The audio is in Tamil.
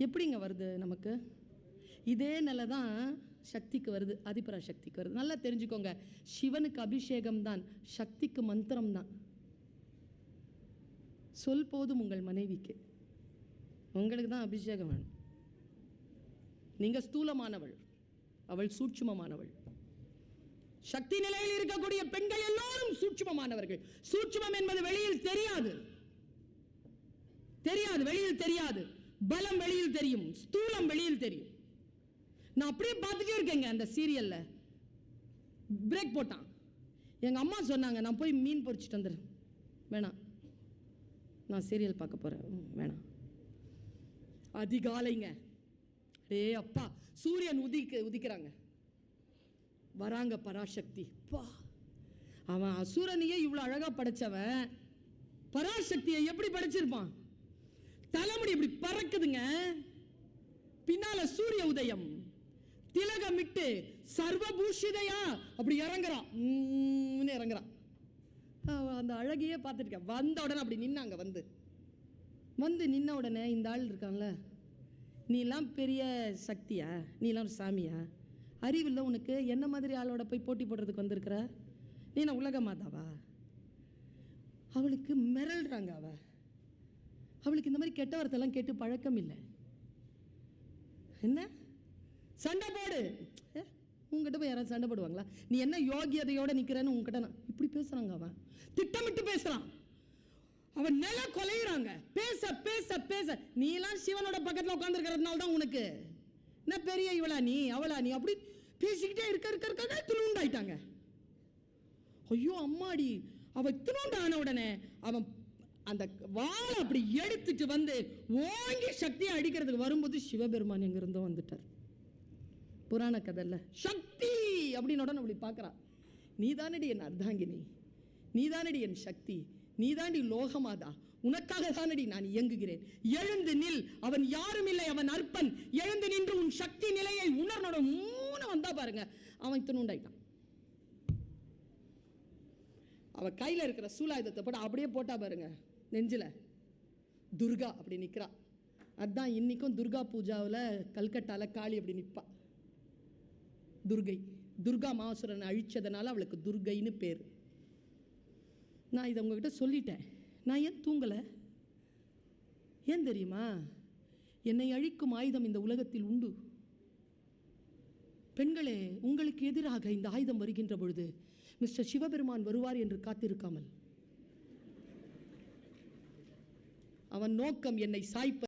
எப்படிங்க வருது நமக்கு? இதே நிலை தான் சக்திக்கு வருது, அதிபரா சக்திக்கு வருது. நல்லா தெரிஞ்சுக்கோங்க, சிவனுக்கு அபிஷேகம் தான், சக்திக்கு மந்திரம் தான். சொல் போதும் உங்கள் மனைவிக்கு, உங்களுக்கு தான் அபிஷேகம் வேணும். நீங்கள் ஸ்தூலமானவள், அவள் சூட்சுமமானவள். சக்தி நிலையில் இருக்கக்கூடிய பெண்கள் எல்லோரும் சூட்சுமமானவர்கள். சூட்சுமம் என்பது வெளியில் தெரியாது, வெளியில் தெரியாது. பலம் வெளியில் தெரியும், ஸ்தூலம் வெளியில் தெரியும். நான் அப்படியே பார்த்துட்டே இருக்கேங்க. அந்த சீரியல்ல பிரேக் போட்டான். எங்க அம்மா சொன்னாங்க, நான் போய் மீன் பொரிச்சிட்டு வந்துடுறேன். வேணாம், நான் சீரியல் பார்க்க போறேன். வேணாம். அதிகாலைங்க, அடே அப்பா, சூரியன் உதிக்கிறாங்க, வராங்க பராசக்தி. பா, அவன் அசுரனையே இவ்வளவு அழகா படைச்சவன் பராசக்தியை எப்படி படைச்சிருப்பான்? தலைமுடி இப்படி பறக்குதுங்க, பின்னால சூரிய உதயம், திலகமிட்டு சர்வபூஷிதையா அப்படி இறங்குறான். அந்த அழகையே பார்த்துருக்கேன். வந்த உடனே அப்படி நின்னாங்க. வந்து நின்ன உடனே இந்த ஆள் இருக்கான்ல, நீலாம் பெரிய சக்தியா, நீலாம் ஒரு சாமியா, அறிவில்லை உனக்கு, என்ன மாதிரி ஆளோட போய் போட்டி போடுறதுக்கு வந்திருக்கிற? நீ நான் உலக மாதாவா? அவளுக்கு மிரள்றாங்க. அவளுக்கு இந்த மாதிரி கெட்ட வார்த்தைலாம் கேட்டு பழக்கம் இல்லை. என்ன சண்டை போடு, உங்ககிட்ட போய் யாராவது சண்டை போடுவாங்களா? நீ என்ன யோகியதையோட நிக்கிறன்னு உங்ககிட்ட நான் இப்படி பேசுறாங்க. அவன் திட்டமிட்டு பேசுறான். அவன் நில கொலையிறாங்க. பேச பேச பேச, நீ எல்லாம் சிவனோட பக்கத்தில் உட்கார்ந்துருக்கிறதுனால தான் உனக்கு என்ன பெரிய இவளா நீ, அவளா நீ, அப்படி பேசிக்கிட்டே இருக்க துணுண்டாயிட்டாங்க. ஐயோ அம்மாடி, அவ துணுண்டான உடனே அவன் அந்த வாளை அப்படி எடுத்துட்டு வந்து ஓங்கி சக்தியை அடிக்கிறதுக்கு வரும்போது சிவபெருமான் எங்க இருந்தோ வந்துட்டார். புராண கதைல்ல சக்தி அப்படின்னு உடனே அப்படி பார்க்கறான். நீதானடி என் அர்த்தாங்கினி, நீதானடி என் சக்தி, நீதாண்டி லோகமாதா, உனக்காக தானடி நான் இயங்குகிறேன். எழுந்து நில், அவன் யாரும் இல்லை, அவன் அற்பன். எழுந்து நின்று உன் சக்தி நிலையை உணர்னோட மூணு வந்தா பாருங்க, அவன் துணுண்டாயிட்டான். அவ கையில இருக்கிற சூலாயுதத்தை போட்டு அப்படியே போட்டா பாருங்க, நெஞ்சில துர்கா அப்படி நிற்கிறா. அதுதான் இன்னைக்கும் துர்கா பூஜாவில் கல்கட்டால காளி அப்படி நிற்பா. துர்கை, துர்கா மாசுரனை அழிச்சதுனால அவளுக்கு துர்கைன்னு பேர். நான் இதை உங்ககிட்ட சொல்லிட்டேன். நான் ஏன் தூங்கலை? ஏன் தெரியுமா? என்னை அழிக்கும் ஆயுதம் இந்த உலகத்தில் உண்டு. பெண்களே, உங்களுக்கு எதிராக இந்த ஆயுதம் வருகின்ற பொழுது மிஸ்டர் சிவபெருமான் வருவார் என்று காத்திருக்காமல், அவன் நோக்கம் என்னை சாய்ப்ப